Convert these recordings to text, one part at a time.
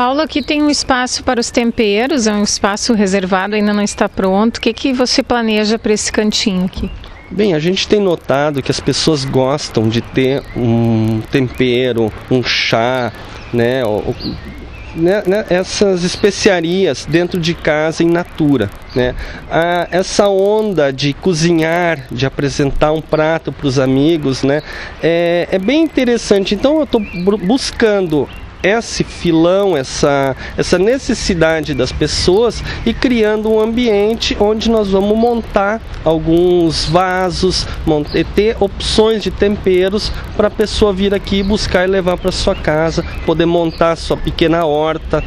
Paulo, aqui tem um espaço para os temperos, é um espaço reservado, ainda não está pronto. O que você planeja para esse cantinho aqui? Bem, a gente tem notado que as pessoas gostam de ter um tempero, um chá, né, essas especiarias dentro de casa em natura, né? Essa onda de cozinhar, de apresentar um prato para os amigos, né, é bem interessante. Então eu estou buscando esse filão, essa necessidade das pessoas e criando um ambiente onde nós vamos montar alguns vasos, ter opções de temperos para a pessoa vir aqui buscar e levar para sua casa, poder montar a sua pequena horta,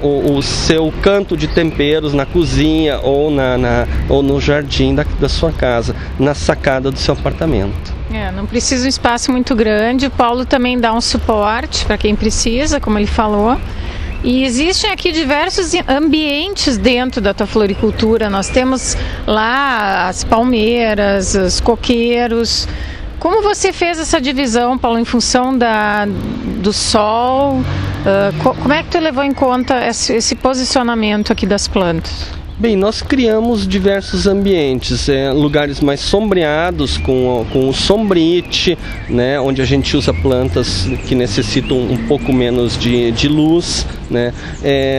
o seu canto de temperos na cozinha ou no jardim da sua casa, na sacada do seu apartamento. Não precisa um espaço muito grande. O Paulo também dá um suporte para quem precisa, como ele falou. E existem aqui diversos ambientes dentro da tua floricultura. Nós temos lá as palmeiras, os coqueiros. Como você fez essa divisão, Paulo, em função do sol? Como é que tu levou em conta esse posicionamento aqui das plantas? Bem, nós criamos diversos ambientes, lugares mais sombreados com o sombrite, né, onde a gente usa plantas que necessitam um pouco menos de luz, né,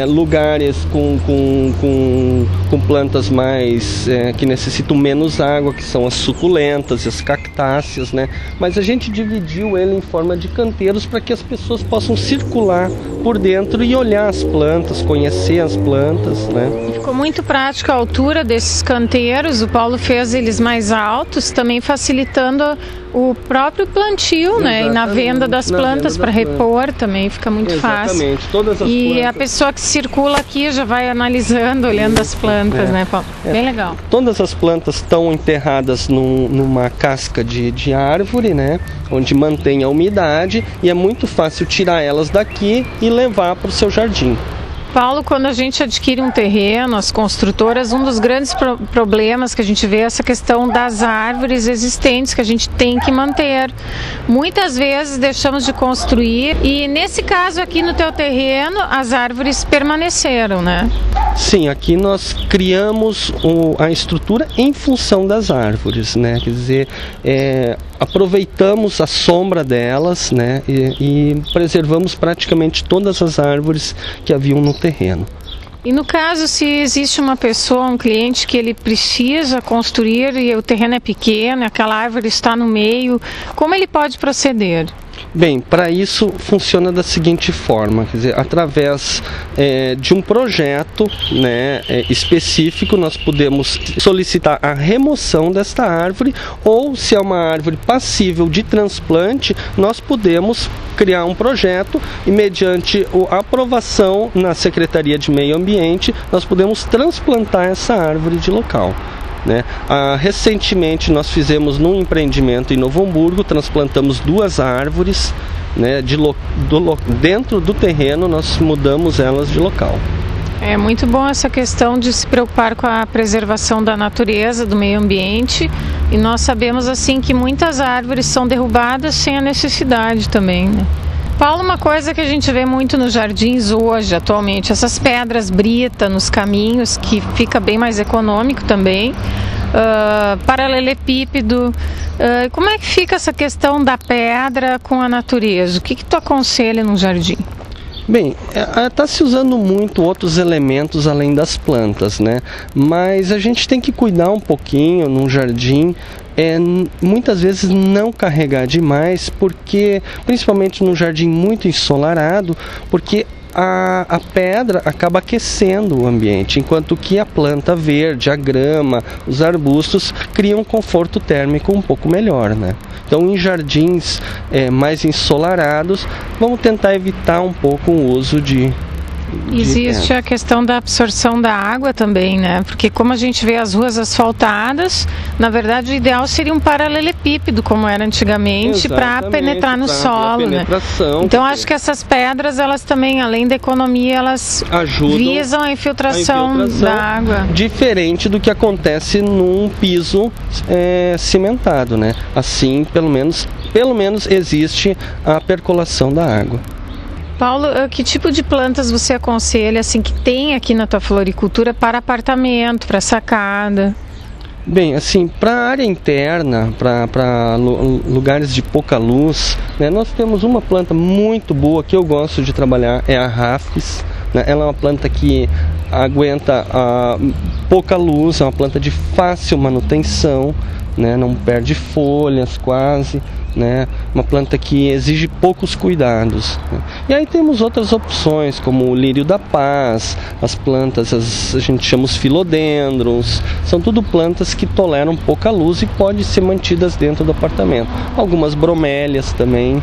lugares com plantas mais que necessitam menos água, que são as suculentas, as cactáceas, né, mas a gente dividiu ele em forma de canteiros para que as pessoas possam circular por dentro e olhar as plantas, conhecer as plantas, né. Ficou muito prática a altura desses canteiros. O Paulo fez eles mais altos, também facilitando o próprio plantio, né? E na venda das plantas para repor também fica muito fácil. Todas as plantas. A pessoa que circula aqui já vai analisando, olhando as plantas, né, Paulo? Bem legal. Todas as plantas estão enterradas numa casca de árvore, né? Onde mantém a umidade e é muito fácil tirar elas daqui e levar para o seu jardim. Paulo, quando a gente adquire um terreno, as construtoras, um dos grandes problemas que a gente vê é essa questão das árvores existentes que a gente tem que manter. Muitas vezes deixamos de construir e nesse caso aqui no teu terreno as árvores permaneceram, né? Sim, aqui nós criamos a estrutura em função das árvores, né? Quer dizer, aproveitamos a sombra delas, né? E preservamos praticamente todas as árvores que haviam no terreno. E no caso, se existe uma pessoa, um cliente que ele precisa construir e o terreno é pequeno, aquela árvore está no meio, como ele pode proceder? Bem, para isso funciona da seguinte forma, quer dizer, através de um projeto, né, específico, nós podemos solicitar a remoção desta árvore, ou se é uma árvore passível de transplante, nós podemos criar um projeto e mediante a aprovação na Secretaria de Meio Ambiente, nós podemos transplantar essa árvore de local. Né? Recentemente nós fizemos num empreendimento em Novo Hamburgo, transplantamos 2 árvores, né, dentro do terreno, nós mudamos elas de local. É muito bom essa questão de se preocupar com a preservação da natureza, do meio ambiente, e nós sabemos assim que muitas árvores são derrubadas sem a necessidade também, né? Paulo, uma coisa que a gente vê muito nos jardins hoje, atualmente, essas pedras brita nos caminhos, que fica bem mais econômico também, paralelepípedo. Como é que fica essa questão da pedra com a natureza? O que tu aconselha no jardim? Bem, está se usando muito outros elementos além das plantas, né? Mas a gente tem que cuidar um pouquinho num jardim, muitas vezes não carregar demais, porque, principalmente num jardim muito ensolarado, porque a pedra acaba aquecendo o ambiente, enquanto que a planta verde, a grama, os arbustos criam um conforto térmico um pouco melhor, né? Então, em jardins mais ensolarados, vamos tentar evitar um pouco o uso de Existe a questão da absorção da água também, né? Porque como a gente vê as ruas asfaltadas, na verdade o ideal seria um paralelepípedo, como era antigamente, para penetrar no solo, né? Então acho que essas pedras, elas também, além da economia, elas visam a infiltração da água. Diferente do que acontece num piso cimentado, né? Assim, pelo menos existe a percolação da água. Paulo, que tipo de plantas você aconselha, assim, que tem aqui na tua floricultura para apartamento, para sacada? Bem, assim, para a área interna, para lugares de pouca luz, né, nós temos uma planta muito boa que eu gosto de trabalhar, é a Rhapis, né? Ela é uma planta que aguenta pouca luz, é uma planta de fácil manutenção, né, não perde folhas quase, né, uma planta que exige poucos cuidados, né. E aí temos outras opções como o lírio da paz, as plantas, a gente chama os filodendrons, são tudo plantas que toleram pouca luz e podem ser mantidas dentro do apartamento. Algumas bromélias também.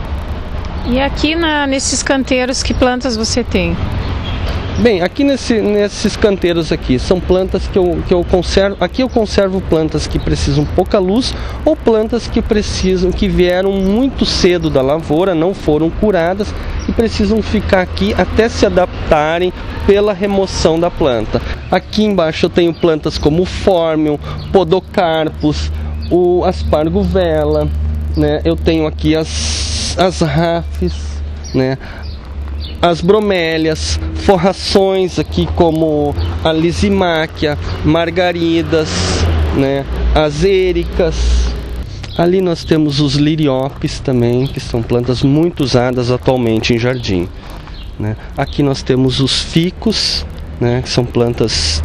E aqui nesses canteiros, que plantas você tem? Bem, aqui nesses canteiros aqui, são plantas que eu conservo. Aqui eu conservo plantas que precisam pouca luz ou plantas que vieram muito cedo da lavoura, não foram curadas e precisam ficar aqui até se adaptarem pela remoção da planta. Aqui embaixo eu tenho plantas como o Phormium, Podocarpus, o Aspargo vela, né? Eu tenho aqui as Rhapis, né? As bromélias, forrações aqui como a Lysimachia, margaridas, né, as ericas. Ali nós temos os liriopes também, que são plantas muito usadas atualmente em jardim, né. Aqui nós temos os ficus, né, que são plantas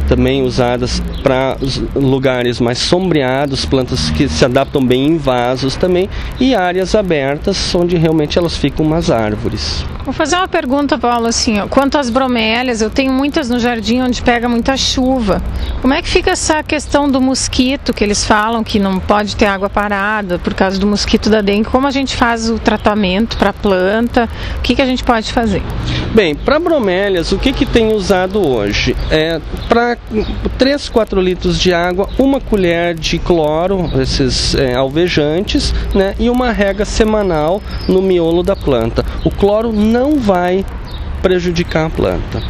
também usadas para lugares mais sombreados, plantas que se adaptam bem em vasos também, e áreas abertas onde realmente elas ficam umas árvores. Vou fazer uma pergunta, Paulo, assim, ó, quanto às bromélias, eu tenho muitas no jardim onde pega muita chuva. Como é que fica essa questão do mosquito, que eles falam que não pode ter água parada por causa do mosquito da dengue? Como a gente faz o tratamento para a planta? O que a gente pode fazer? Bem, para bromélias, o que tem usado hoje? Para 3, 4 litros de água, 1 colher de cloro, esses alvejantes, né, e uma rega semanal no miolo da planta. O cloro não vai prejudicar a planta.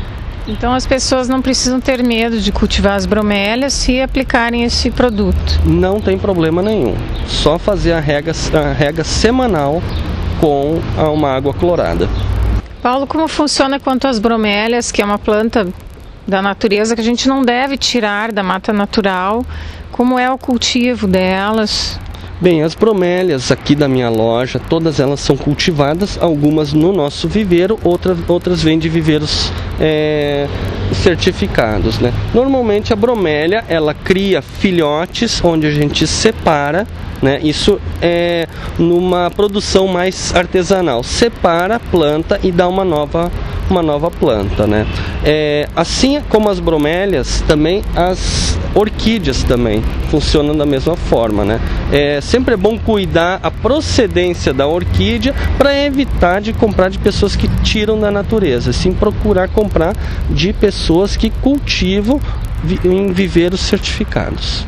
Então as pessoas não precisam ter medo de cultivar as bromélias se aplicarem esse produto? Não tem problema nenhum. Só fazer a rega semanal com uma água clorada. Paulo, como funciona quanto às bromélias, que é uma planta da natureza que a gente não deve tirar da mata natural? Como é o cultivo delas? Bem, as bromélias aqui da minha loja, todas elas são cultivadas, algumas no nosso viveiro, outras vêm de viveiros certificados, né? Normalmente a bromélia, ela cria filhotes onde a gente separa, né? Isso é numa produção mais artesanal, separa a planta e dá uma nova planta, né? Assim como as bromélias, também as orquídeas também funcionam da mesma forma, né? Sempre é bom cuidar a procedência da orquídea para evitar de comprar de pessoas que tiram da natureza, sim procurar comprar de pessoas que cultivam em viveiros certificados.